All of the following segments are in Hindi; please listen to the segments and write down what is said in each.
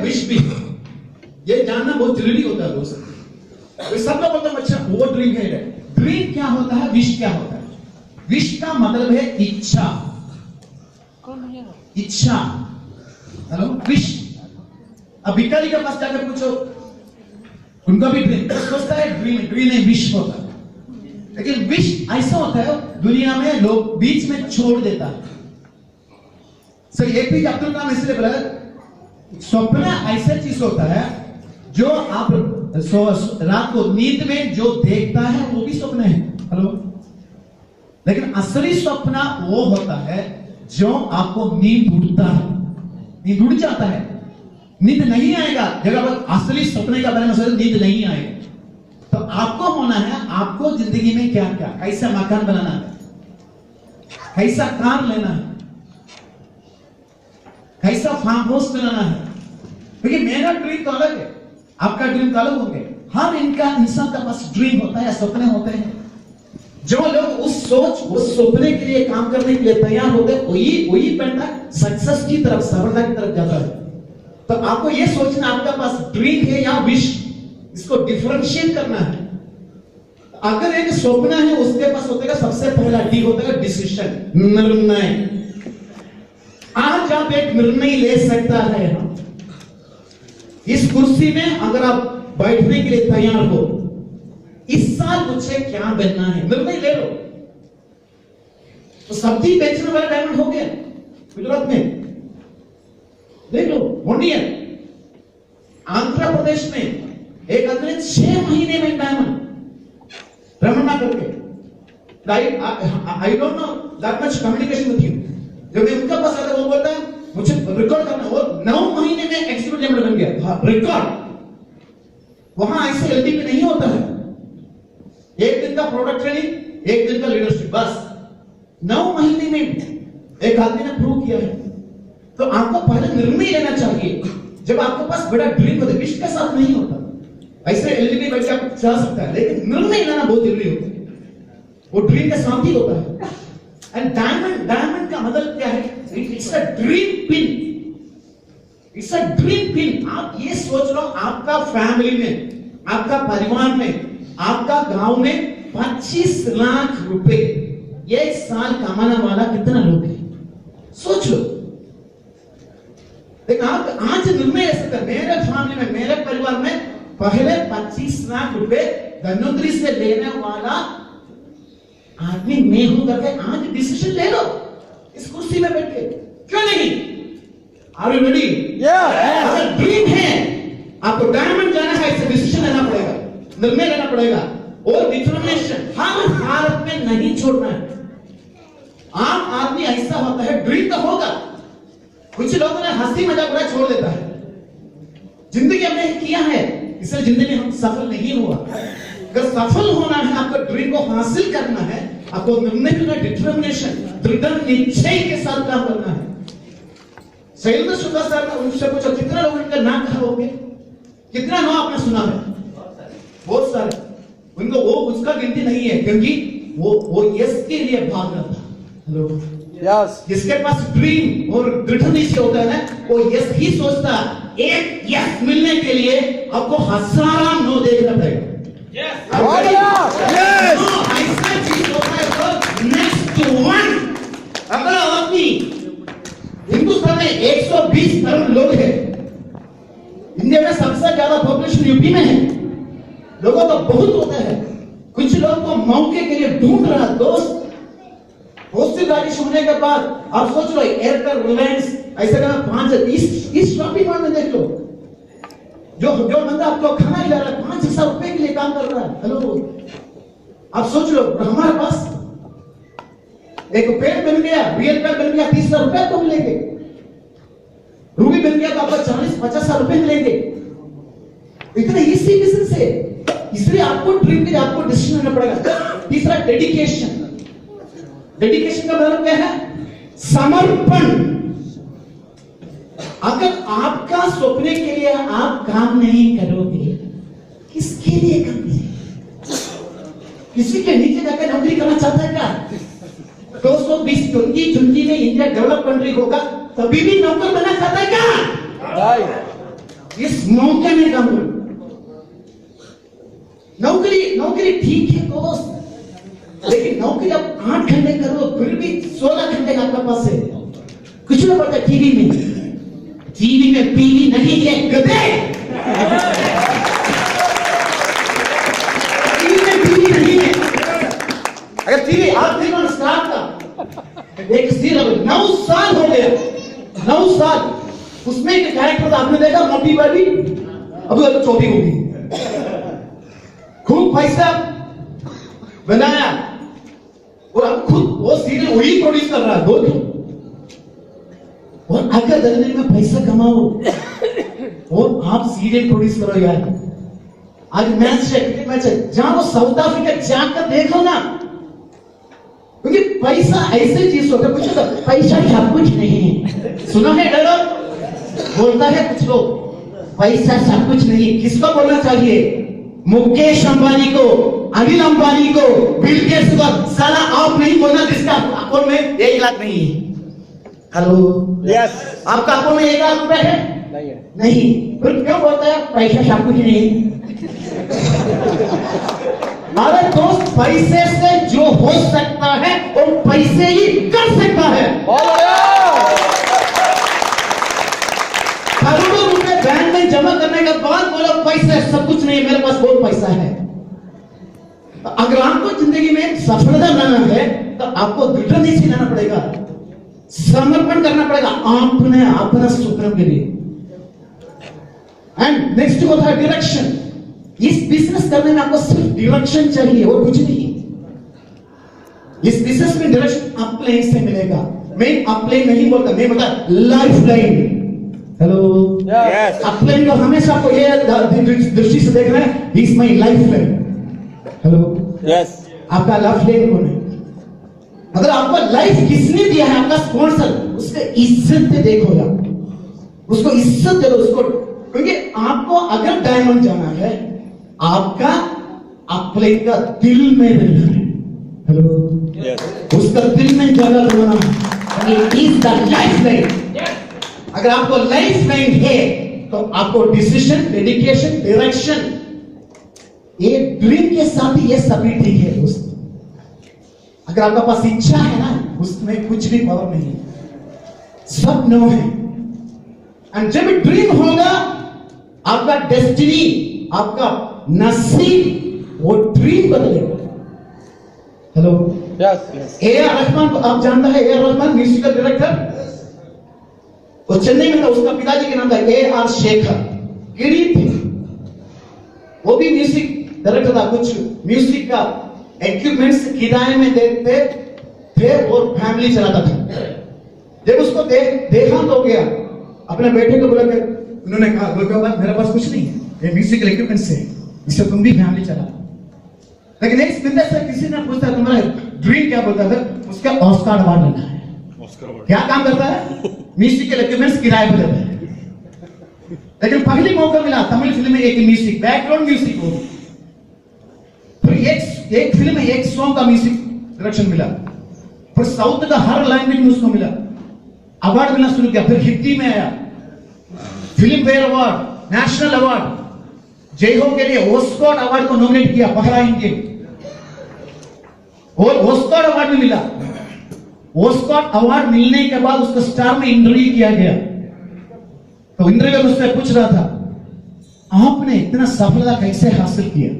विश भी, ये जानना बहुत जरूरी होता है दोस्तों। सब लोग बोलते हैं अच्छा वो ड्रीम है। ड्रीम क्या होता है, विश क्या होता है? विश का मतलब है इच्छा, इच्छा। Hello, wish. अब भिखारी के पास जाकर पूछो, उनका भी ड्रीम सोचता है, ड्रीम है, विश होता है। लेकिन विश ऐसा होता है दुनिया में लोग बीच में छोड़ देता है। सर एपीजे अब्दुल कलाम इसलिए बोला स्वप्न ऐसा चीज होता है जो आप रात को नींद में जो देखता है वो भी स्वप्न है। हेलो, लेकिन असली स्वप्न वो होता है जो आपको नींद उड़ता है, नींद उड़ जाता है, नींद नहीं आएगा। जब आप असली सपने का बारे में सोचो नींद नहीं आएगा। तो आपको होना है, आपको जिंदगी में क्या क्या, कैसा मकान बनाना है, कैसा कार लेना है, कैसा फार्म हाउस बनाना है। क्योंकि मेरा ड्रीम तो अलग है, आपका ड्रीम तो अलग होंगे। हर इंसान का पास ड्रीम होता है, सपने होते हैं। जो लोग उस सपने के लिए काम करने के लिए तैयार होते हैं वही बनता सक्सेस की तरफ, सफलता की तरफ जाता है। तो आपको यह सोचना आपका पास ड्रीम है या विश, इसको डिफरेंशिएट करना है। अगर एक स्वप्न है उसके पास होता है सबसे पहला डी होता है डिसीजन, निर्णय। आज आप एक निर्णय ले सकता है। इस कुर्सी में अगर आप बैठने के लिए तैयार हो, इस साल मुझे क्या बनना है, निर्णय ले लो। तो सब्जी बेचने वाला डायमंड हो गया गुजरात में, देख लो। 1 ईयर आंध्र प्रदेश में एक आदमी ने 6 महीने में डायमंड रमना करके। I don't know that much communication with you. जब मैं उनका पास आता वो बोलता है मुझे रिकॉर्ड करना, वो 9 महीने में एक्सपर्ट डायमंड बन गया। रिकॉर्ड वहां ऐसे एलडीपी नहीं होता है। एक दिन का प्रोडक्ट ट्रेनिंग, एक दिन का लीडरशिप, बस 9 महीने में एक आदमी ने प्रूव किया है। तो आपको पहले निर्णय लेना चाहिए। जब आपके पास बड़ा ड्रीम होता है, विश के साथ नहीं होता। ऐसे एलडीपी बैठ के आप चाह सकता है, लेकिन निर्णय लेना बहुत जरूरी होता है। वो ड्रीम के साथ ही होता है। एंड डायमंड का मतलब क्या है? It's a dream pin, it's a dream pin. आप ये सोच लो, आपका फैमिली में, आपका परिवार में, आपका गांव में 25 लाख रुपए एक साल कमाने वाला कितना लोग है, सोच लो। लेकिन आप आज निर्णय ले सकते हैं, मेरे फैमिली में, मेरे परिवार में पहले 25 लाख रुपए धनोत्री से लेने वाला आदमी मैं हूं करके आज डिसीजन ले लो इस कुर्सी में बैठ के। क्यों नहीं? Are you ready? अगर ड्रीम है, आपको डायमंड जाना है, इससे डिसीजन लेना पड़ेगा, निर्णय लेना पड़ेगा और डिटरमिनेशन। हर हालत में नहीं छोड़ना है। आम आदमी ऐसा होता है, ड्रीम तो होगा, कुछ लोगों ने हंसी मजाक उड़ा छोड़ देता है। जिंदगी हमने किया है, इसलिए जिंदगी में हम सफल नहीं हुआ। अगर सफल होना है, आपको ड्रीम को हासिल करना है, आपको निर्णय लेना, डिटरमिनेशन, दृढ़ निश्चय के साथ काम करना है। शैलेंद्र शुक्ला सर ने उनसे पूछा कितना लोग इनका नाम कहा होंगे, कितना नाम आपने सुना है? बहुत सारे। उनको वो उसका गिनती नहीं है, क्योंकि वो यस के लिए भाग रहा था। Hello, yes. जिसके पास ड्रीम और दृढ़ निश्चय होता है ना, वो यस ही सोचता। एक यस मिलने के लिए आपको हजारों नो देखना पड़ेगा। यस, ऐसा चीज होता है तो नेक्स्ट वन। अगला आदमी, हिंदुस्तान में 120 करोड़ लोग हैं। इंडिया में सबसे ज्यादा पॉपुलेशन यूपी में है। लोगों तो बहुत होते हैं, कुछ लोग तो मौके के लिए ढूंढ रहा। दोस्त, पोस्टल गाड़ी होने के बाद आप सोच लो, एयरटेल, रिलायंस, ऐसे का 5 इस शॉपिंग मॉल में देख लो, जो बंदा आपको खाना खिला रहा है 5,000 रुपए के लिए काम कर रहा है। हेलो, आप सोच लो, हमारे पास एक पेड़ बन गया, रियल पेड़ बन गया, 30,000 रुपए तो मिलेंगे। रूबी बन गया तो आपको 40-50,000 रुपए मिलेंगे। इतना इजी बिजनेस है। इसलिए आपको ड्रीम के लिए आपको डिसीजन लेना पड़ेगा। तीसरा, डेडिकेशन। डेडिकेशन का मतलब क्या है? समर्पण। अगर आपका सपने के लिए आप काम नहीं करोगे, किसके लिए काम करेंगे? किसी के नीचे जाकर नौकरी करना चाहता है क्या? 220 में इंडिया डेवलप कंट्री होगा, तभी भी नौकर बनना चाहता है क्या? इस मौके में काम करो। नौकरी ठीक है दोस्त, लेकिन नौकरी आप 8 घंटे करो फिर भी 16 घंटे आपका पास है। कुछ ना पड़ता टीवी में पीवी नहीं है गधे। टीवी में पीवी नहीं है। अगर टीवी आप देखो स्टार्ट का एक सीरियल 9 साल हो गया, 9 साल उसमें एक कैरेक्टर था, आपने देखा मोटी बाबी, अभी तो छोटी होगी, खूब पैसा बनाया और अब खुद वो सीरियल वही प्रोड्यूस कर रहा है। दो और अगर धंधे में पैसा कमाओ और आप सीरियल प्रोड्यूस करो यार। आज मैच है, जहां वो साउथ अफ्रीका जाकर देखो ना, क्योंकि पैसा ऐसे चीज होता है, कुछ पैसा सब कुछ नहीं है। सुना है डायलॉग, बोलता है कुछ लोग पैसा सब कुछ नहीं। किसको बोलना चाहिए? मुकेश अंबानी को, अनिल अंबानी को, बिल गेट्स को। साला आप नहीं बोलना जिसका अकाउंट में 1 लाख नहीं है। हेलो, यस, आपका अकाउंट में 1 लाख रुपए है? नहीं है। नहीं, फिर क्यों बोलता है पैसा सब कुछ नहीं? हमारे दोस्त, पैसे से जो हो सकता है वो पैसे ही कर सकता है। करोड़ों रुपए बैंक में जमा करने के बाद बोलो पैसा सब कुछ नहीं, मेरे पास बहुत पैसा है। अगर आपको जिंदगी में सफलता लाना है तो आपको दृढ़ निश्चय लेना पड़ेगा, समर्पण करना पड़ेगा आपने अपना सपनों के लिए। एंड नेक्स्ट होता है डायरेक्शन। इस बिजनेस करने में आपको सिर्फ डायरेक्शन चाहिए और कुछ नहीं। इस बिजनेस में डायरेक्शन अपलाइन से मिलेगा। मैं अपलाइन नहीं बोलता, मैं बोलता life line. Hello, yes, upline को हमेशा आपको ये दृष्टि से देखना है, is my life line. Hello, yes, आपका लाइफ लाइन कौन है? अगर आपको लाइफ किसने दिया है, आपका स्पॉन्सर, उसके इज्जत पे देखो यार, उसको इज्जत दे दो उसको। क्योंकि आपको अगर डायमंड जाना है, आपका अपने का दिल में रहना है। हेलो, यस, उसका दिल में जगह बनाना है। It is the life line. अगर आपको लाइफ लाइन है तो आपको डिसीजन, डेडिकेशन, डायरेक्शन, ये ड्रीम के साथ ही ये सभी ठीक है दोस्त। अगर आपका पास इच्छा है ना, उसमें कुछ भी पावर नहीं है, सब नो है। एंड जब ड्रीम होगा, आपका डेस्टिनी, आपका नसीब, वो ड्रीम बदलेगा। Hello, yes, AR. रहमान को आप जानता है? ए.आर. रहमान म्यूजिकल डायरेक्टर, वो चेन्नई में था। उसका पिताजी के नाम था ए.आर. शेखर, गिरी थे, वो भी म्यूजिक डायरेक्टर था। कुछ म्यूजिक का इक्विपमेंट्स किराए में देते थे और फैमिली चलाता था। जब उसको देखा तो गया, अपने बेटे को बोला, उन्होंने कहा मेरे पास कुछ नहीं है, ये म्यूजिकल इक्विपमेंट्स है, इससे तुम भी फैमिली चला। लेकिन एक बिजनेस से किसी ने पूछा तुम्हारा ड्रीम क्या? बोलता था उसका ऑस्कर अवार्ड लेना है। क्या काम करता है? म्यूजिकल इक्विपमेंट्स किराए पर देता है। लेकिन पहली मौका मिला तमिल फिल्म में एक म्यूजिक, बैकग्राउंड म्यूजिक हो, फिर एक फिल्म में एक सॉन्ग का म्यूजिक डायरेक्शन मिला, फिर साउथ का हर लैंग्वेज में उसको मिला, अवार्ड मिलना शुरू किया। फिर हिंदी में आया, film fair award, national award, जय हो के लिए ऑस्कर अवार्ड को नॉमिनेट किया बहराइन के, और ऑस्कर अवार्ड भी मिला। ऑस्कर अवार्ड मिलने के बाद उसको स्टार में इंटरव्यू किया गया, तो इंटरव्यू में उससे पूछ रहा था, आपने इतना सफलता कैसे हासिल किया?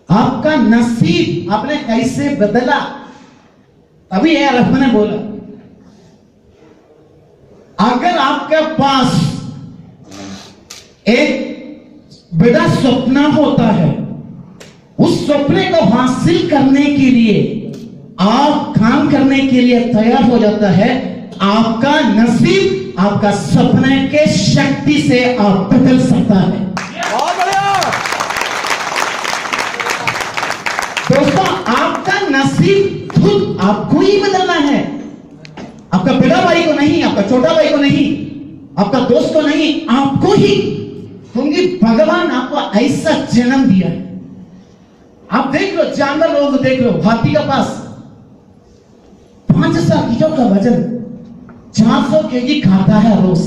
आपका नसीब आपने कैसे बदला? अभी ए.आर. रहमान ने बोला, अगर आपके पास एक बड़ा सपना होता है, उस सपने को हासिल करने के लिए आप काम करने के लिए तैयार हो जाता है, आपका नसीब आपका सपने के शक्ति से आप बदल सकता है। बहुत बढ़िया दोस्तों, आपका नसीब खुद आपको ही बदलना है। आपका बड़ा भाई को नहीं, आपका छोटा भाई को नहीं, आपका दोस्त को नहीं, आपको ही। क्योंकि भगवान आपको ऐसा जन्म दिया है। आप देख लो, जानवर लोगों को देख लो, हाथी का पास 500 किलो का वजन 400 केजी खाता है रोज।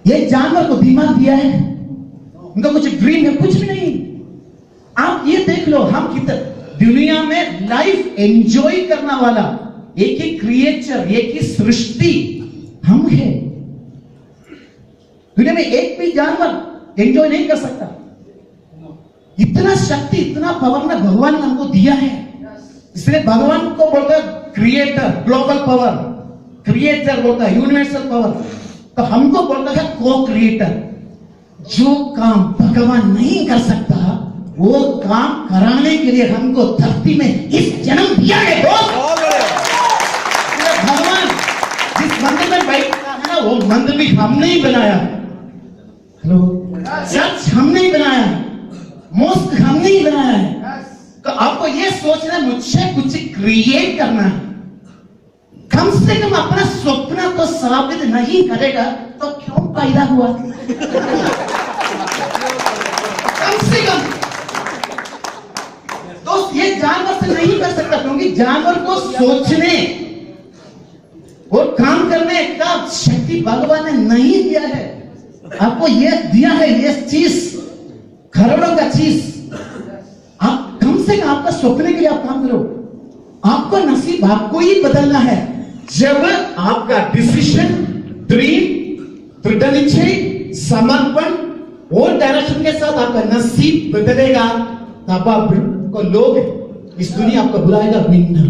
ये जानवर को दिमाग दिया है, उनका कुछ ड्रीम है? कुछ भी नहीं। आप ये देख लो, हम कितना दुनिया में लाइफ एंजॉय करने वाला एक ही क्रिएचर, एक ही सृष्टि हम है। दुनिया में एक भी जानवर एंजॉय नहीं कर सकता। इतना शक्ति, इतना पावर ना भगवान ने हमको दिया है। इसलिए भगवान को बोलता है क्रिएटर, ग्लोबल पावर, क्रिएटर बोलता है, यूनिवर्सल पावर। तो हमको बोलता है को क्रिएटर। जो काम भगवान नहीं कर सकता वो काम कराने के लिए हमको धरती में इस जन्म दिया है दोस्त। भगवान जिस मंदिर में बैठता है ना, वो मंदिर भी हमने ही बनाया। हेलो, चर्च हमने ही बनाया है, मोस्क हमने ही बनाया है। तो आपको ये सोचना है मुझे कुछ क्रिएट करना है। कम से कम अपना स्वप्न तो साबित नहीं करेगा तो क्यों पैदा हुआ? कम से कम दोस्त, ये जानवर से नहीं कर सकता, क्योंकि जानवर को सोचने और काम करने का शक्ति भगवान ने नहीं दिया है। आपको ये दिया है, ये चीज, करोड़ों का चीज। आप कम से कम आपका स्वप्न के लिए आप काम करो। आपका नसीब आपको ही बदलना है। जब आपका डिसीजन, ड्रीम, दृढ़ निश्चय, समर्पण और डायरेक्शन के साथ आपका नसीब बदलेगा, तब आपको लोग इस दुनिया आपको बुलाएगा विनर।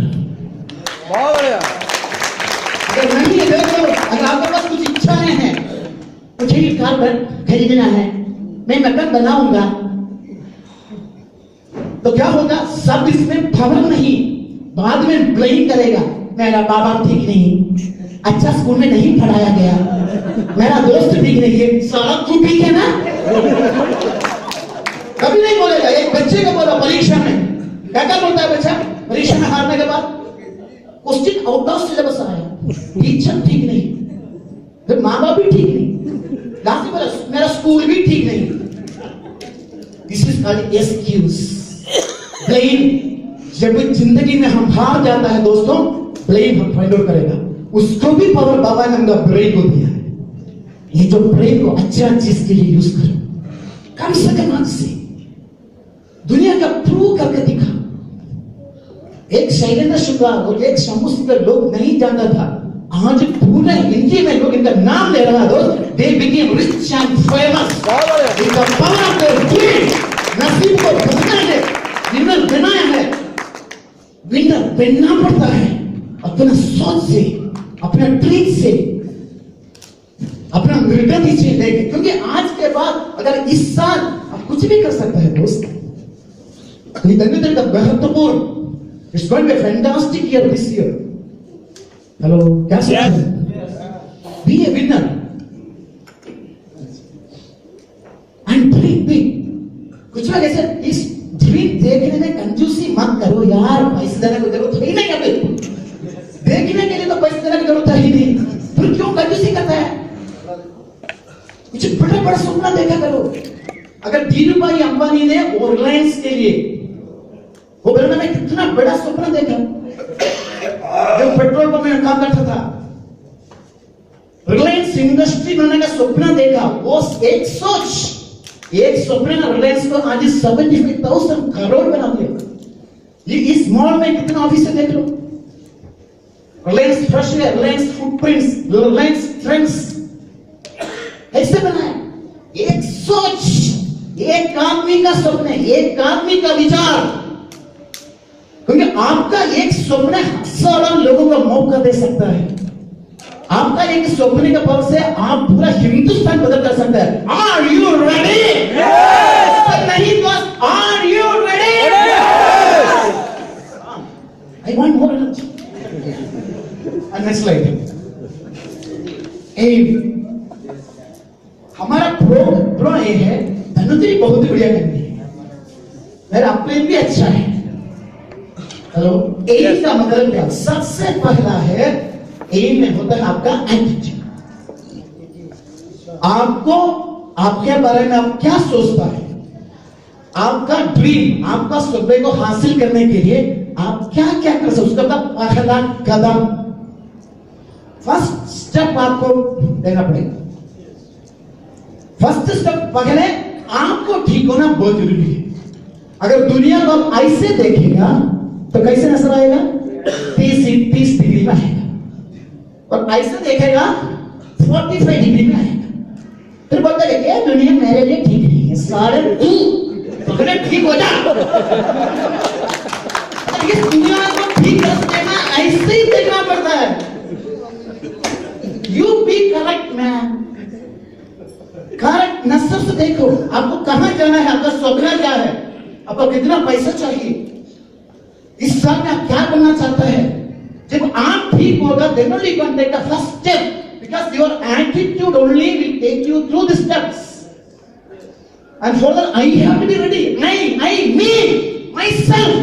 बहुत बढ़िया। अगर नहीं है, देखो, अगर आपके पास कुछ इच्छाएं हैं, मुझे ये कार खरीदना है, मैं मकान बनाऊंगा, तो क्या होगा? सब इसमें खबर नहीं, बाद में ब्लेम करेगा। मेरा बाबा ठीक नहीं, अच्छा स्कूल में नहीं पढ़ाया गया, मेरा दोस्त ठीक नहीं है, सारा तू ठीक है ना? कभी नहीं बोलेगा। एक बच्चे को बोला परीक्षा में, क्या क्या बोलता है बच्चा परीक्षा में हारने के बाद? क्वेश्चन आउट ऑफ सिलेबस आया, टीचर ठीक नहीं, फिर माँ बाप भी ठीक नहीं, लास्ट में बोला मेरा स्कूल भी ठीक नहीं। This is called excuse, blame. जब जिंदगी में हम हार जाता है दोस्तों, ब्लेम हम फाइंड आउट करेगा। उसको भी पावर बाबा ने हमका ब्रेन को दिया है। ये जो ब्रेन को अच्छा चीज के लिए यूज करो, कम से कम आज से दुनिया का प्रूव करके दिखा। एक शैलेंद्र शुक्ला और एक शंभू सिंह लोग नहीं जानता था, आज पूरे हिंदी में लोग इनका नाम ले रहा है दोस्त। They became rich and famous. इनका पावर ऑफ देयर ड्रीम, नसीब को बदलना है, विनर बनाया है। विनर बनना पड़ता है अपना सोच से, अपना ड्रीम से, अपना निर्णय से लेके, क्योंकि आज के बाद अगर इस साल आप कुछ भी कर सकते हैं दोस्त। महत्वपूर्ण, it's going to be fantastic year this year. Hello, क्या सोच रहे हैं? Be a winner and dream big. कुछ लोग ऐसे इस ड्रीम देखने में कंजूसी मत करो यार, पैसे देने की जरूरत है ही नहीं। अभी देखने के लिए तो पैसे देने की जरूरत है ही नहीं, फिर क्यों कंजूसी करता है? कुछ बड़ा बड़ा सपना देखा करो। अगर धीरू भाई अंबानी ने रिलायंस के लिए, वो बोला मैं कितना बड़ा सपना देखा जब पेट्रोल पंप में काम करता था, रिलायंस इंडस्ट्री बनाने का सपना देखा। वो एक सोच, एक सपने ने रिलायंस को आज 75,000 करोड़ बना दिया। ये इस मॉल में कितना ऑफिस है देख लो। रिलायंस फ्रेश है, रिलायंस फुटप्रिंट्स, रिलायंस ट्रेंड्स ऐसे बनाया। एक सोच, एक आदमी का सपने, एक आदमी का विचार। क्योंकि आपका एक सपना हजारों लोगों को मौका दे सकता है। आपका एक सपने का पावर से आप पूरा हिंदुस्तान बदल कर सकते हैं। Are you ready? नहीं दोस्त, are you ready? I want more energy. Next slide. हमारा प्रो ये है, धनुत्री बहुत बढ़िया करती है, मेरा प्लेन भी अच्छा है। हेलो, एम का मतलब क्या? सबसे पहला है, एम में होता है आपका एटीट्यूड। आपको आपके बारे में आप क्या सोचता है, आपका ड्रीम, आपका सपने को हासिल करने के लिए आप क्या क्या कर सकते, उसका पहला कदम, फर्स्ट स्टेप आपको देना पड़ेगा। फर्स्ट स्टेप पहले आपको ठीक होना बहुत जरूरी है। अगर दुनिया को आप ऐसे देखेगा तो कैसे नजर आएगा? 30 डिग्री में आएगा, और ऐसे देखेगा 45 डिग्री में आएगा। फिर बोलता है ये दुनिया मेरे लिए ठीक नहीं है, सारे तू पकड़े ठीक हो जा। इस दुनिया को ठीक करने में ऐसे ही देखना पड़ता है। You be correct man, correct नजर से देखो आपको कहां जाना है, आपका सपना क्या है, आपको कितना पैसा चाहिए, इस साल में आप क्या बनना चाहते हैं। जब आप ठीक होगा then only you can take the first step, because your attitude only will take you through the steps. And for that I have to be ready. me myself.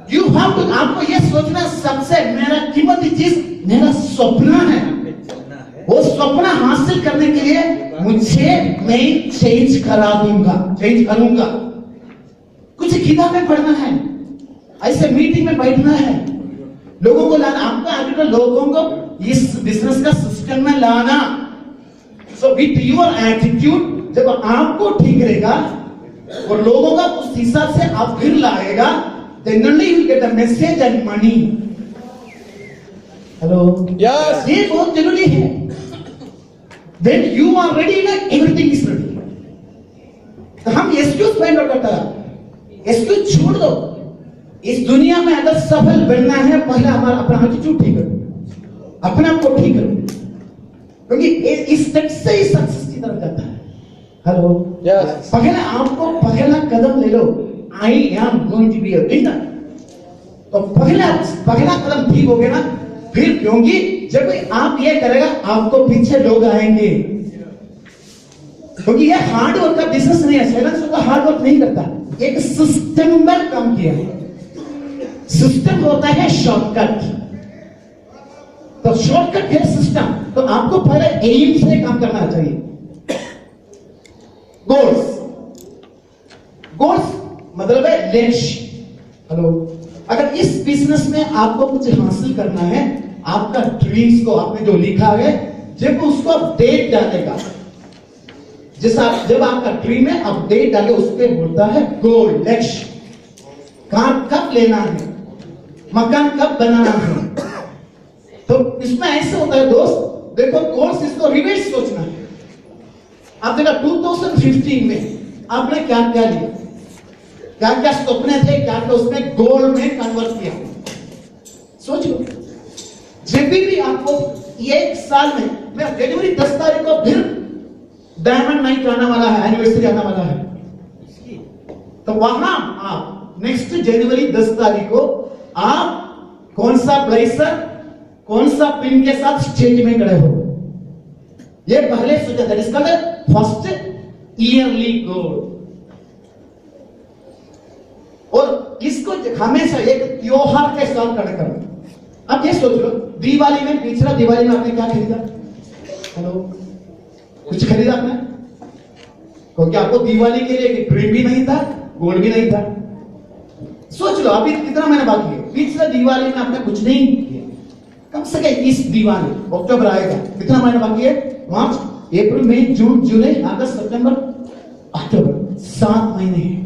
You have to, आपको ये सोचना सबसे मेरा कीमती चीज मेरा सपना है। वो सपना हासिल करने के लिए मैं चेंज करूंगा। कुछ किताबें पढ़ना है, ऐसे मीटिंग में बैठना है, लोगों को लाना, आपका एटीट्यूड लोगों को इस बिजनेस का सिस्टम में लाना। सो विथ योर एटीट्यूड जब आपको ठीक रहेगा और लोगों का उस हिसाब से आप फिर लाएगा, then only you will get the message and money. Hello, Yes. ये बहुत जरूरी है। When you are ready ना, everything is ready. तो हम एक्सक्यूज फाइंड आउट करता है, एक्सक्यूज छोड़ दो। इस दुनिया में अगर सफल बनना है पहले हमारा अपना एटीट्यूड ठीक करो, अपने आप को ठीक करो, क्योंकि इस स्टेप से ही सक्सेस की तरफ जाता है। Hello, Yes. पहले आपको पहला कदम ले लो, I am going to be a winner। तो पहला कदम ठीक हो गया ना, फिर क्योंकि जब आप ये करेगा आपको पीछे लोग आएंगे, क्योंकि ये हार्ड वर्क का बिजनेस नहीं है। साइलेंस का हार्ड वर्क नहीं करता, एक सिस्टम में काम किया है। सिस्टम होता है शॉर्टकट, तो शॉर्टकट है सिस्टम। तो आपको पहले एम से काम करना चाहिए। गोल्स मतलब है लक्ष्य। हेलो, अगर इस बिजनेस में आपको कुछ हासिल करना है, आपका ड्रीम्स को आपने जो लिखा है, जब उसको आप डेट डालेगा, जब आपका ड्रीम है आप डेट डाले, उस पर बोलता है गोल, लक्ष्य। कार कब लेना है, मकान कब बनाना है। तो इसमें ऐसे होता है दोस्त, देखो गोल्स, इसको रिवर्स सोचना है। आप देखा 2015 में आपने क्या क्या लिया, क्या क्या सपने थे, क्या क्या उसमें गोल में कन्वर्ट किया, सोच लो। जब भी आपको एक साल में, मैं जनवरी 10 तारीख को फिर डायमंड नाइट आने वाला है, एनिवर्सरी आने वाला है, तो वहां आप नेक्स्ट जनवरी 10 तारीख को आप कौन सा ब्लेजर, कौन सा पिन के साथ स्टेज में खड़े हो, ये पहले सोचा। That is called first yearly goal. और इसको हमेशा एक त्योहार के साथ कनेक्ट करना। अब ये सोच लो, दिवाली में, पिछला दिवाली में आपने क्या खरीदा? हेलो, कुछ खरीदा आपने? क्योंकि आपको दिवाली के लिए ड्रीम भी नहीं था, गोल्ड भी नहीं था। सोच लो अभी कितना महीना बाकी है, पिछले दिवाली में आपने कुछ नहीं किया, कम से कम इस दिवाली अक्टूबर आएगा, कितना महीना बाकी है? मार्च, अप्रैल, मई, जून, जुलाई, अगस्त, सितंबर, अक्टूबर, 7 महीने हैं।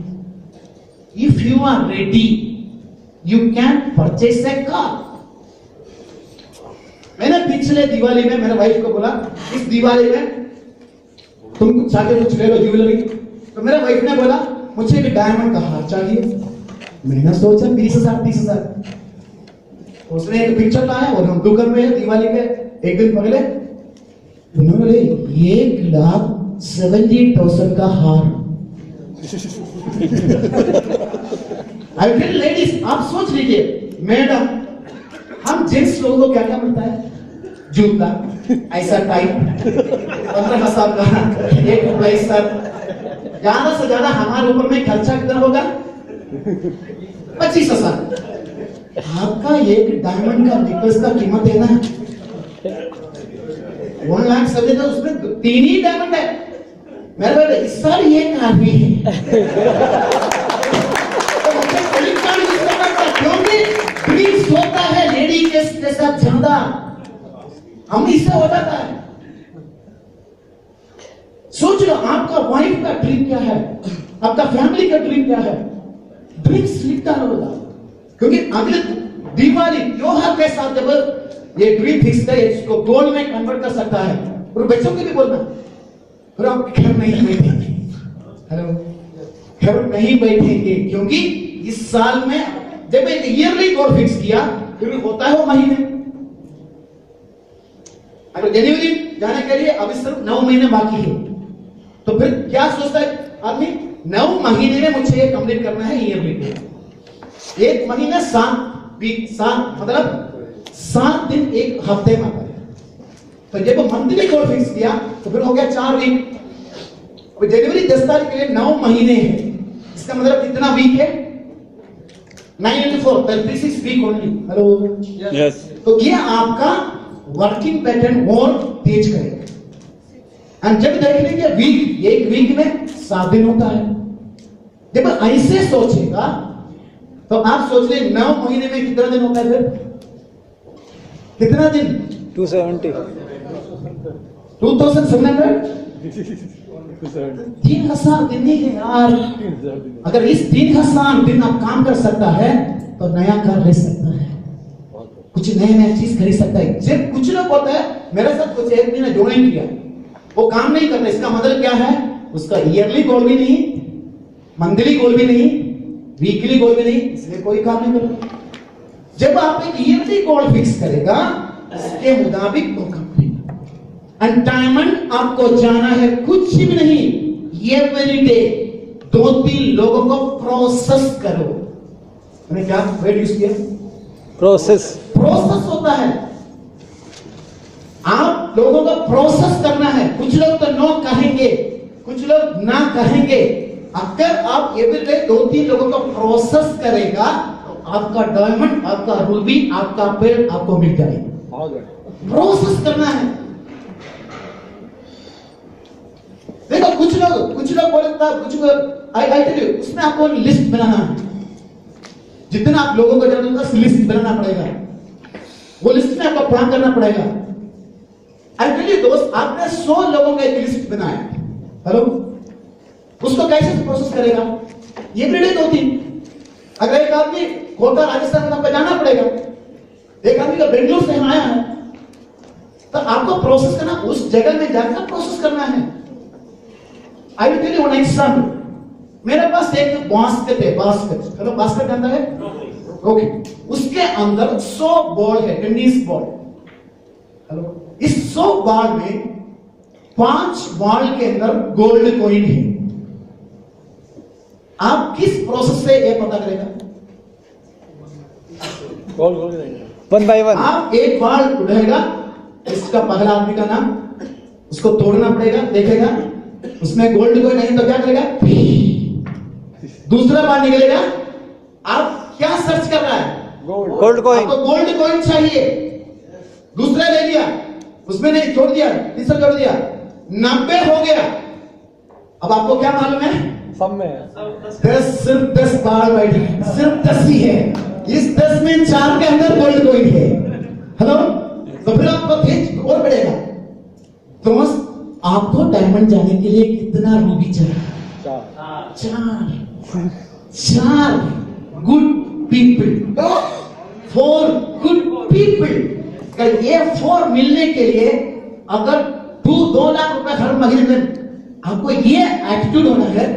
If you are ready, you can purchase a car. मैंने पिछले दिवाली में मेरे वाइफ को बोला, इस दिवाली में तुम कुछ चाहते कुछ ले लो ज्वेलरी। तो मेरे वाइफ ने बोला मुझे एक डायमंड का हार चाहिए। मैंने सोचा 20,000 30,000। उसने एक पिक्चर लाया और हम दुकान में दिवाली के एक दिन पहले उन्होंने 1,70,000 का हार। आई टेल लेडीज, आप सोच लीजिए मैडम, हम जेंट्स लोगों को क्या क्या मिलता है? जूता ऐसा टाइप 15,000 का, एक ब्लेजर, ज्यादा से ज्यादा हमारे ऊपर में खर्चा कितना होगा? 25,000। आपका एक डायमंड का नेकलेस का कीमत है ना 1 लाख, समझे तो उसमें 3 ही डायमंड है। मेरे बेटे इस साल ये काफी है। क्योंकि ड्रीम्स होता है लेडी के साथ ज्यादा, हम इससे हो जाता है। सोच लो आपका वाइफ का ड्रीम क्या है, आपका फैमिली का ड्रीम क्या है। ड्रीम्स लिख डालो बेटा, क्योंकि अगले दिवाली त्योहार के साथ जब ये ड्रीम फिक्स करे इसको गोल में कन्वर्ट कर सकता है। और बच्चों को भी बोलना, और आप घर नहीं बैठेंगे, हेलो, घर नहीं बैठेंगे, क्योंकि इस साल में जब एक ईयरली गोल फिक्स किया फिर होता है वो महीने। अगर जनवरी जाने के लिए अभी सिर्फ 9 महीने बाकी है, तो फिर क्या सोचता है आदमी, 9 महीने में मुझे ये कंप्लीट करना है ईयरली गोल। एक महीना 7 वीक, 7 मतलब 7 दिन एक हफ्ते में आता है। तो जब मंथली गोल फिक्स किया तो फिर हो गया 4 वीक। जनवरी 10 तारीख के लिए 9 महीने है, इसका मतलब कितना वीक है, 9 into 4 36 week only. Hello, yes. तो ये आपका वर्किंग पैटर्न और तेज करेगा। और जब देख लेंगे वीक, एक वीक में 7 दिन होता है। जब ऐसे सोचेगा तो आप सोच ले 9 महीने में कितना दिन होता है, फिर कितना दिन, 270 2700 3000 दिन नहीं है यार। अगर इस 3000 दिन आप काम कर सकता है तो नया कार ले सकता है, कुछ नया चीज खरीद सकता है। जब कुछ लोग होता है, मेरे साथ कुछ एक दिन ज्वाइन किया, वो काम नहीं करता, इसका मतलब क्या है, उसका ईयरली गोल भी नहीं, मंथली गोल भी नहीं, वीकली गोल भी नहीं, इसलिए कोई काम नहीं करता। जब आप एक ईयरली गोल फिक्स करेगा इसके मुताबिक वो काम करेगा। एंड डायमंड आपको जाना है कुछ भी नहीं, एवरी डे 2-3 लोगों को प्रोसेस करो। मैंने क्या वर्ड यूज किया, प्रोसेस। प्रोसेस होता है, आप लोगों को प्रोसेस करना है। कुछ लोग तो नो कहेंगे, कुछ लोग ना कहेंगे। अगर आप एवरीडे 2-3 लोगों को प्रोसेस करेगा तो आपका डायमंड, आपका रूबी, आपका पेड़ आपको मिल जाएगा। प्रोसेस करना है। देखो कुछ लोग बोलता है, कुछ आई टेल यू, उसमें आपको लिस्ट बनाना है। जितना आप लोगों को जानते हैं लिस्ट बनाना पड़ेगा, वो लिस्ट में आपको प्लान करना पड़ेगा। आई टेल यू दोस्त, आपने 100 लोगों का एक लिस्ट बनाया, हेलो, उसको कैसे प्रोसेस करेगा, एवरीडे 2-3। अगर एक आदमी कोटा राजस्थान में आपको जाना पड़ेगा, एक आदमी का बेंगलुरु से आया है, तो आपको प्रोसेस करना, उस जगह में जाकर प्रोसेस करना है। I will tell you one example. मेरे पास एक बास्केट है, बास्केट, हेलो, बास्केट जानता है, ओके, उसके अंदर 100 बॉल है, टेनिस बॉल, हेलो। इस 100 बॉल में 5 बॉल के अंदर गोल्ड कॉइन है। आप किस प्रोसेस से ये पता करेगा, वन बाय वन। आप एक बॉल उठाएगा, इसका पहला आदमी का नाम, उसको तोड़ना पड़ेगा, देखेगा उसमें गोल्ड कॉइन नहीं तो क्या करेगा, दूसरा बार निकलेगा। आप क्या सर्च कर रहा है, गोल्ड कॉइन। आपको गोल्ड कॉइन चाहिए, दूसरा ले लिया, उसमें नहीं, छोड़ दिया, तीसरा छोड़ दिया, 90 हो गया। अब आपको क्या मालूम है, सब में 10, सिर्फ 10 बाल बैठे, सिर्फ 10 ही है। इस 10 में 4 के अंदर गोल्ड कॉइन है, हेलो। तो फिर आपको तेज और बढ़ेगा। तो आपको डायमंड जाने के लिए कितना रूबी चाहिए, 4 गुड पीपल, 4 गुड पीपल। ये 4 मिलने के लिए अगर 2 लाख रुपए हर महीने में आपको ये एटीट्यूड होना है,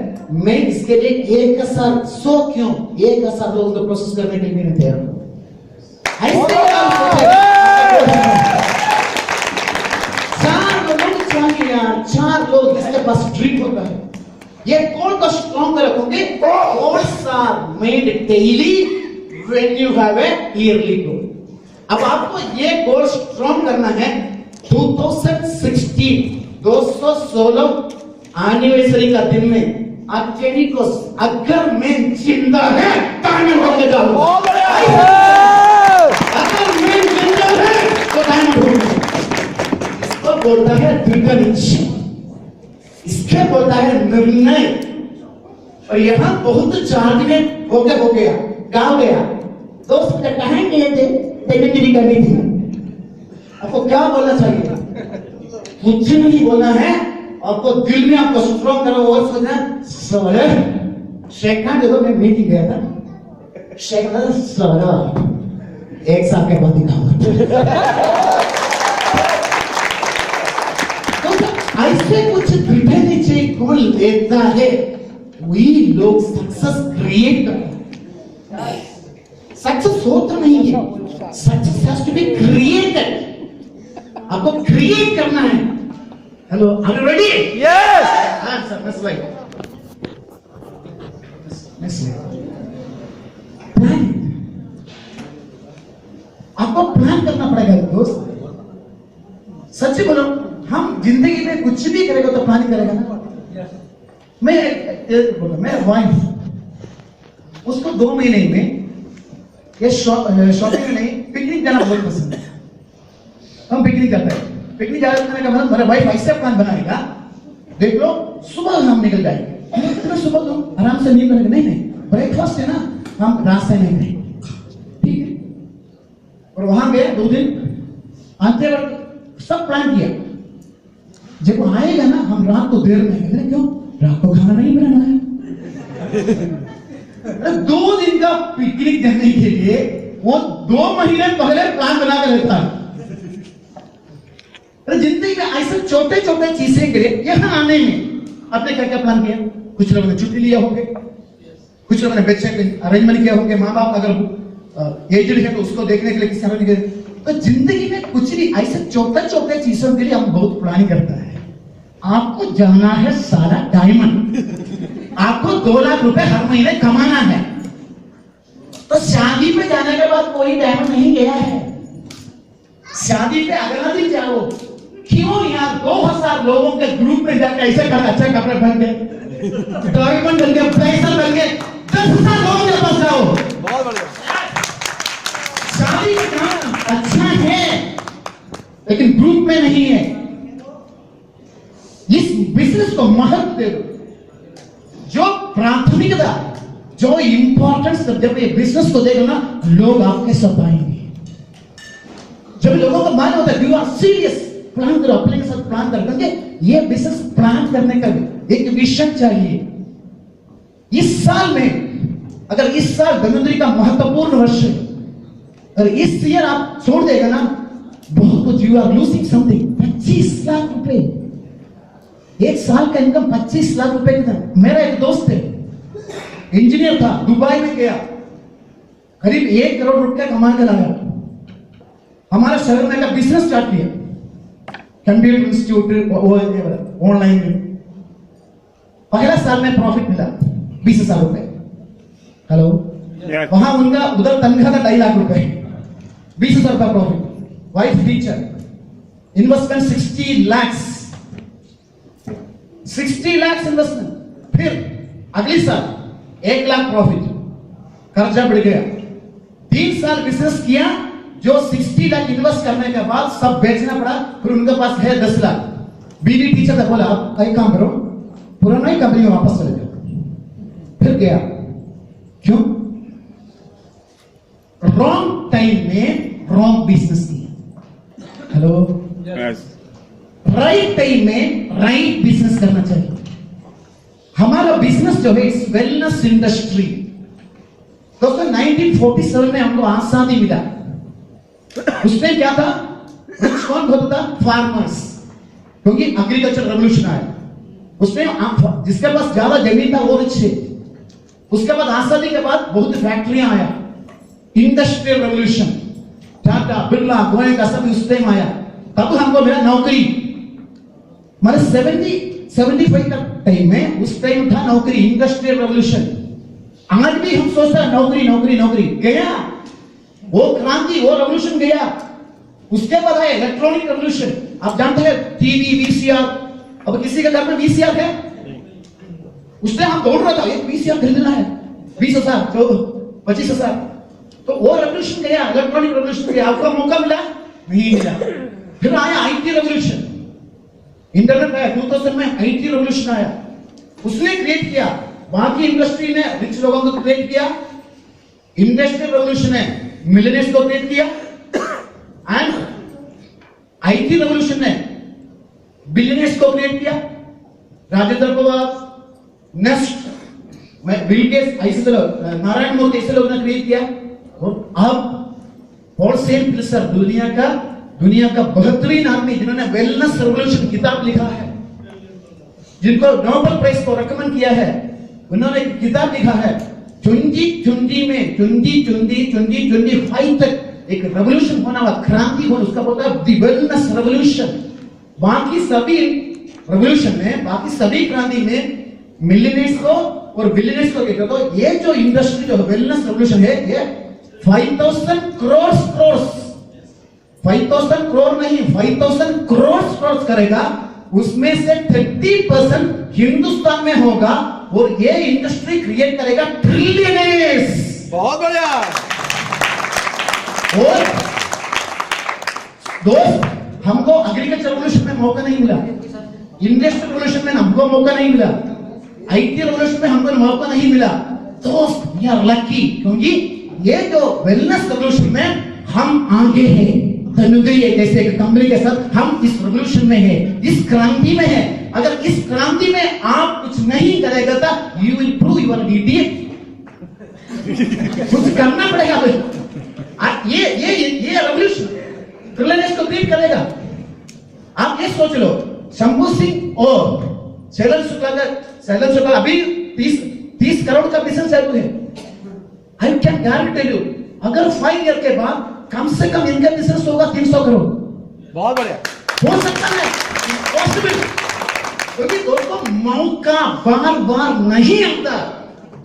मैं इसके लिए 1,100 क्यों, 1,000 लोगों को प्रोसेस करने के लिए तैयार हूं। यार 4 लोग जिसके पास ड्रीम होता है, ये गोल को स्ट्रॉन्ग रखोगे। Goals are made daily when you have a yearly goal. अब आपको ये गोल स्ट्रॉन्ग करना है। 2016 216 एनिवर्सरी का दिन में अकेली को, अगर मैं जिंदा है डायमंड होके जाऊंगा, अगर मैं जिंदा है तो डायमंड होगा। बोलता है दृढ़ निश्चय, इसके बोलता है निर्णय। और यहां बहुत चार्ज में हो गया, गाँव गया, दोस्त मुझे कहीं गए थे, टेलीविजन करनी थी। आपको क्या बोलना चाहिए, कुछ नहीं बोलना है, आपको दिल में आपको स्ट्रॉन्ग करो और सोचना सर शेख खान देखो मैं मीटिंग गया था शेख खान सर एक साल के बाद दिखाऊंगा तो ऐसे कुछ दृढ़ नीचे कौन लेता है वही लोग सक्सेस क्रिएट करते हैं सक्सेस होता नहीं है success has to be created आपको क्रिएट करना है hello are you ready Yes! हाँ सर नेक्स्ट स्लाइड प्लान आपको प्लान करना पड़ेगा दोस्त सच बोलो हम जिंदगी में कुछ भी करेगा तो प्लान करेगा ना मैं वाइफ उसको 2 महीने में ये शॉपिंग में नहीं पिकनिक जाना बहुत पसंद है हम पिकनिक जाते हैं पिकनिक जाने का मतलब मेरा वाइफ ऐसे प्लान बनाएगा देख लो सुबह हम निकल जाएंगे इतना सुबह तो आराम से नहीं करेंगे नहीं ब्रेकफास्ट है ना हम रास्ते में नहीं ठीक है और वहां गए 2 दिन आते वक्त सब प्लान किया जब वो आएगा ना हम रात को देर में आएंगे क्यों रात को खाना नहीं बनाना है 2 दिन का पिकनिक जाने के लिए वो 2 महीने पहले प्लान बना कर रहता है जिंदगी में ऐसे छोटे छोटे चीजें के लिए यहाँ आने में आपने क्या क्या प्लान किया कुछ लोगों ने छुट्टी लिया होंगे कुछ लोगों ने बच्चे के अरेंजमेंट किया होंगे माँ बाप अगर एजड है तो उसको देखने के लिए किसी अरेंज करे तो जिंदगी में कुछ भी ऐसे छोटे छोटे चीजों के लिए हम बहुत प्लान करता है आपको जाना है सारा डायमंड आपको 2 लाख रुपए हर महीने कमाना है तो शादी पे जाने के बाद कोई डायमंड नहीं गया है शादी पे अगला दिन जाओ क्यों यार 2000 लोगों के ग्रुप में जाकर ऐसे कर अच्छा कपड़े पहन के डायमंड बन के पैसा बन के 10,000 लोगों के पास जाओ बहुत बढ़िया शादी का काम अच्छा है लेकिन ग्रुप में नहीं है इस बिजनेस को महत्व दे दो जो प्राथमिकता जो इंपॉर्टेंस जब ये बिजनेस को देखो ना लोग आपके साथ आएंगे जब लोगों को मालूम होता है यू आर सीरियस प्लान करो अपने के साथ प्लान करके ये बिजनेस प्लान करने का एक विजन चाहिए इस साल में अगर इस साल धन्वंतरी का महत्वपूर्ण वर्ष है अगर इस ईयर आप छोड़ देगा ना बहुत कुछ you are losing something 25 lakh रुपए एक साल का इनकम 25 लाख रुपए का था मेरा एक दोस्त है इंजीनियर था दुबई में गया करीब 1 करोड़ रुपया कमा कर लाया हमारे शहर में का बिजनेस स्टार्ट किया कंप्यूटर इंस्टीट्यूट ऑनलाइन में पहला साल में प्रॉफिट मिला 20,000 रुपए हेलो वहां उनका उधर तनख्वाह था 2.5 लाख रुपए 20,000 रुपए profit wife teacher investment 60 lakh investment फिर अगले साल 1 लाख प्रॉफिट कर्जा बढ़ गया 3 साल बिजनेस किया जो 60 लाख इन्वेस्ट करने के बाद सब बेचना पड़ा फिर उनके पास है 10 लाख बीवी टीचर ने बोला आप एक काम करो पुराना ही कंपनी में वापस चले जाओ फिर गया क्यों रॉन्ग टाइम में रॉन्ग बिजनेस किया हेलो राइट टाइम में राइट बिजनेस करना चाहिए हमारा बिजनेस जो है इस वेलनेस इंडस्ट्री दोस्तों 1947 में हमको आजादी मिला उसमें क्या था रिच कौन होता था फार्मर्स क्योंकि एग्रीकल्चर रेवोल्यूशन आया उसमें जिसके पास ज्यादा जमीन था वो रिच है उसके बाद आजादी के बाद बहुत फैक्ट्रियां आया industrial revolution Tata Birla Goyan का सब उस टाइम आया तब हमको मिला नौकरी हमारे 75 का टाइम में उस टाइम था नौकरी इंडस्ट्रियल रेवोल्यूशन आज भी हम सोचते हैं नौकरी नौकरी नौकरी गया वो क्रांति वो रेवोल्यूशन गया उसके बाद है इलेक्ट्रॉनिक रेवोल्यूशन आप जानते हैं टीवी वीसीआर अब किसी के घर में वीसीआर है उसने हम दौड़ रहा था एक वीसीआर खरीदना है 20,000 तो 25,000 तो वो रेवोल्यूशन गया इलेक्ट्रॉनिक रेवोल्यूशन गया आपको मौका मिला नहीं मिला फिर आया आईटी रेवोल्यूशन इंटरनेट आया 2000 में आईटी रेवोल्यूशन आया उसने क्रिएट किया बाकी इंडस्ट्री ने रिच लोगों को क्रिएट किया इंडस्ट्रियल रेवोल्यूशन है मिलेनियर्स को क्रिएट किया एंड आईटी रेवोल्यूशन ने बिलियनियर्स को क्रिएट किया राजेंद्र पवार नेक्स्ट मैं बिल गेट्स ऐसे लोग नारायण मूर्ति ऐसे लोग ने क्रिएट किया और अब पॉल सेंट पिल्सर दुनिया का बेहतरीन आदमी जिन्होंने वेलनेस रेवोल्यूशन किताब लिखा है, जिनको नोबेल प्राइज को रिकमेंड किया है, उन्होंने एक किताब लिखा है 2020 में 2025 तक एक रेवोल्यूशन होना वाला क्रांति होना, उसका बोलता है द वेलनेस रेवोल्यूशन। बाकी सभी रेवोल्यूशन में, बाकी सभी क्रांति में मिलियनेयर्स को और बिलियनेयर्स को देखो तो ये जो इंडस्ट्री जो वेलनेस रेवोल्यूशन है ये 5,000 करोड़ 5,000 करोड़ नहीं 5,000 करोड़ करेगा, उसमें से 30% हिंदुस्तान में होगा और ये इंडस्ट्री क्रिएट करेगा ट्रिलियनेयर्स। बहुत बढ़िया। और दोस्त हमको एग्रीकल्चर रेवोल्यूशन में मौका नहीं मिला, इंडस्ट्रियल रेवोल्यूशन में हमको मौका नहीं मिला, आईटी रेवोल्यूशन में हमको मौका नहीं मिला। दोस्त वी आर लकी क्योंकि ये जो वेलनेस रेवोल्यूशन में हम आगे हैं। तनुदय जैसे एक कंपनी के साथ हम इस रेवोल्यूशन में है, इस क्रांति में है। अगर इस क्रांति में आप कुछ नहीं करेगा तो you will prove you are an idiot. कुछ करना पड़ेगा भाई। ये रेवोल्यूशन ट्रिलियनेयर्स को क्रिएट करेगा। आप ये सोच लो, शंभू सिंह और शैलन शुक्ला अभी 30 करोड़ का बिजनेस चालू है। आई कैन गारंटी यू अगर 5 ईयर के बाद कम से कम इनका बिजनेस होगा 300 करोड़। बहुत बढ़िया। हो सकता है, पॉसिबल। क्योंकि दोस्तों मौका बार बार नहीं आता,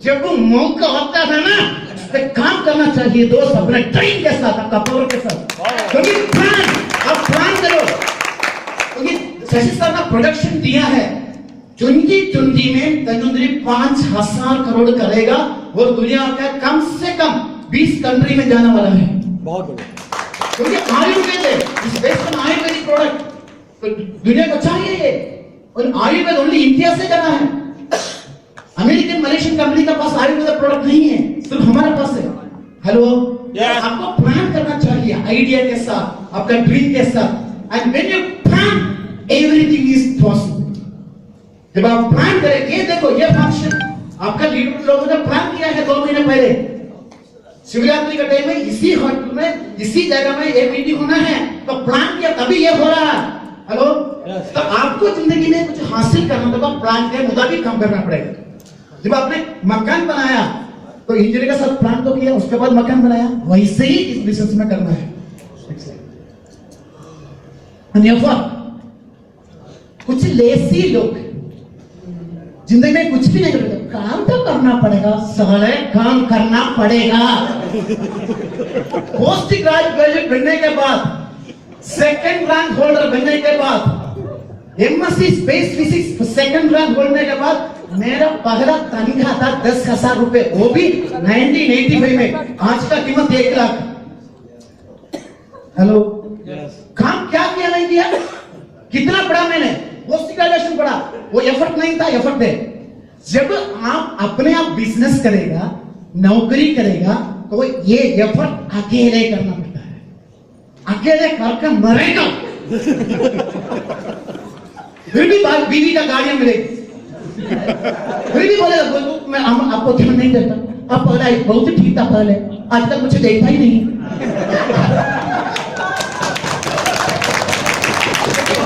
जब वो मौका आता है ना तो काम करना चाहिए दोस्त, अपने ड्रीम के साथ, आपका पावर के साथ। क्योंकि आप प्लान करो, क्योंकि शशि सर ने प्रोडक्शन दिया है 2020 में तनुद्री 5,000 करोड़ करेगा और दुनिया का कम से कम 20 कंट्री में जाने वाला है। बहुत बढ़िया। क्योंकि आयुर्वेद है, इस बेस्ड ऑन आयुर्वेदिक प्रोडक्ट, तो दुनिया को चाहिए ये। और आयुर्वेद ओनली इंडिया से जाना है, अमेरिकन मलेशियन कंपनी का पास आयुर्वेद प्रोडक्ट नहीं है, सिर्फ हमारे पास है। हेलो, आपको प्लान करना चाहिए आइडिया के साथ, आपका ड्रीम के साथ। And when you plan everything is possible. जब आप प्लान करें, ये देखो ये फंक्शन आपका लीडर लोगों ने प्लान किया है 2 महीने पहले, शिवरात्रि का टाइम में इसी होटल में इसी जगह में एक मीटिंग होना है, तो प्लान किया तभी ये हो रहा है। हेलो, तो आपको जिंदगी में कुछ हासिल करना तो प्लान के मुताबिक काम करना पड़ेगा। जब आपने मकान बनाया तो इंजीनियर के साथ प्लान तो किया, उसके बाद मकान बनाया, वैसे ही इस बिजनेस में करना है। कुछ लेसी लोग जिंदगी में कुछ भी नहीं करते, काम तो करना पड़ेगा, साले काम करना पड़ेगा। पोस्ट ग्रेजुएट बनने के बाद, सेकंड रैंक होल्डर बनने के बाद, MSc space physics second rank होने के बाद मेरा पहला तनख्वाह था 10,000 रुपए, वो भी 1985 में। आज का कीमत 1 लाख। हेलो, काम क्या किया नहीं किया, कितना पढ़ा मैंने, पोस्ट ग्रेजुएशन पढ़ा, वो एफर्ट नहीं था, एफर्ट है। जब आप अपने आप बिजनेस करेगा, नौकरी करेगा, तो ये एफर्ट अकेले करना पड़ता है, अकेले करके मरेगा। फिर भी बीवी का गाड़ियां मिलेगी, फिर भी बोलेगा मैं आपको ध्यान नहीं देता, आप पहले बहुत ठीक था, पहले आज तक मुझे देखा ही नहीं।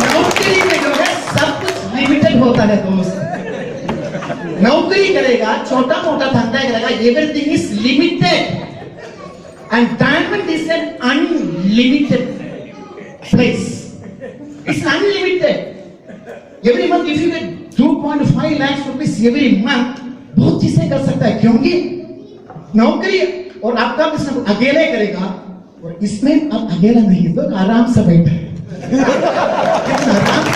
नौकरी में जो है सब कुछ लिमिटेड होता है दोस्त। नौकरी करेगा, छोटा मोटा धंधा करेगा, everything is limited and diamond is an unlimited place. It's unlimited. Every month if you get 2.5 lakh rupees every month, बहुत चीजें कर सकता है, क्योंकि नौकरी और आपका बिजनेस अकेले करेगा, और इसमें आप अकेला नहीं तो आराम से बैठे आराम से